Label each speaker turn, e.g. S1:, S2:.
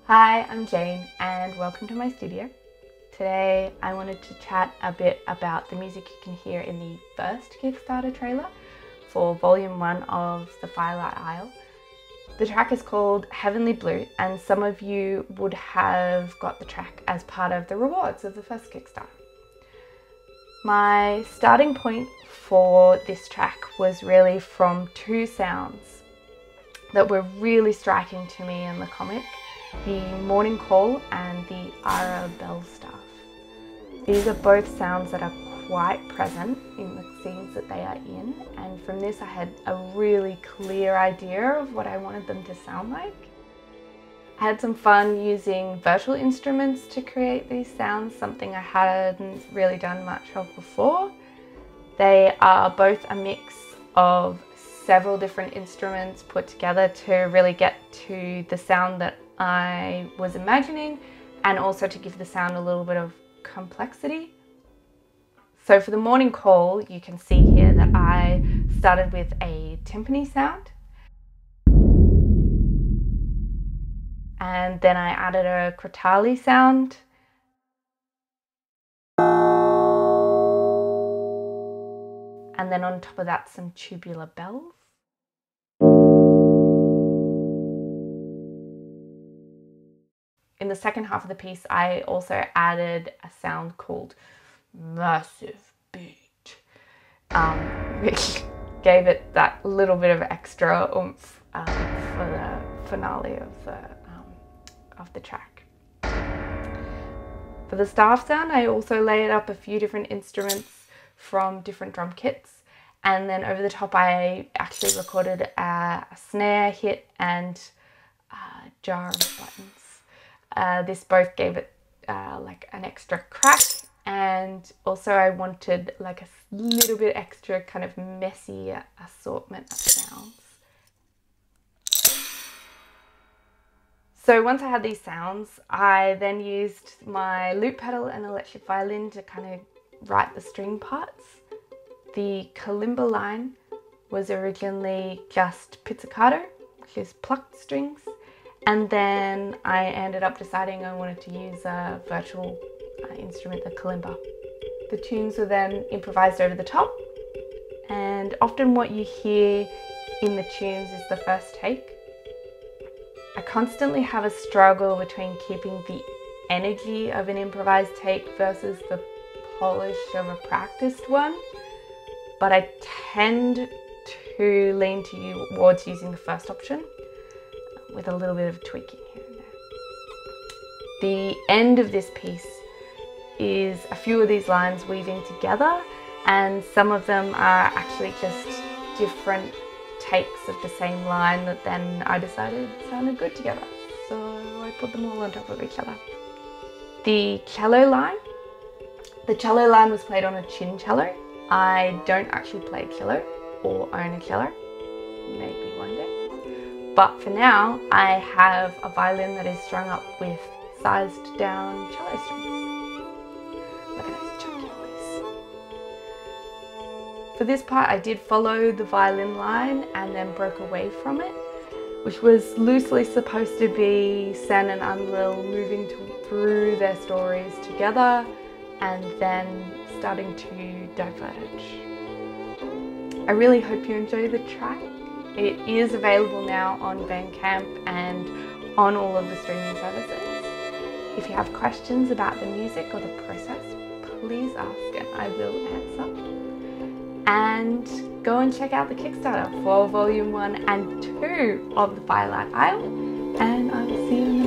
S1: Hi, I'm Jane and welcome to my studio. Today I wanted to chat a bit about the music you can hear in the first Kickstarter trailer for Volume 1 of the Firelight Isle. The track is called Heavenly Blue, and some of you would have got the track as part of the rewards of the first Kickstarter. My starting point for this track was really from two sounds that were really striking to me in the comic: the morning call and the Ara bell staff. These are both sounds that are quite present in the scenes that they are in, and from this I had a really clear idea of what I wanted them to sound like. I had some fun using virtual instruments to create these sounds, something I hadn't really done much of before. They are both a mix of several different instruments put together to really get to the sound that I was imagining, and also to give the sound a little bit of complexity. So for the morning call, you can see here that I started with a timpani sound, and then I added a crotale sound, and then on top of that some tubular bells. In the second half of the piece, I also added a sound called massive beat, which gave it that little bit of extra oomph for the finale of the track. For the staff sound, I also layered up a few different instruments from different drum kits, and then over the top I actually recorded a snare hit and a jar of buttons. This both gave it like an extra crack, and also I wanted like a little bit extra kind of messy assortment of sounds. So once I had these sounds, I then used my loop pedal and electric violin to kind of write the string parts. The kalimba line was originally just pizzicato, which is plucked strings. And then I ended up deciding I wanted to use a virtual instrument, the kalimba. The tunes were then improvised over the top, and often what you hear in the tunes is the first take. I constantly have a struggle between keeping the energy of an improvised take versus the polish of a practiced one, but I tend to lean towards using the first option, with a little bit of tweaking here and there. The end of this piece is a few of these lines weaving together, and some of them are actually just different takes of the same line that then I decided sounded good together. So I put them all on top of each other. The cello line was played on a chin cello. I don't actually play cello or own a cello, maybe one day. But for now, I have a violin that is strung up with sized down cello strings. Look at those chunky boys. For this part, I did follow the violin line and then broke away from it, which was loosely supposed to be Sen and Unlil moving through their stories together and then starting to diverge. I really hope you enjoy the track. It is available now on Bandcamp and on all of the streaming services. If you have questions about the music or the process, please ask and I will answer. And go and check out the Kickstarter for Volume 1 and 2 of the Firelight Isle, and I will see you in the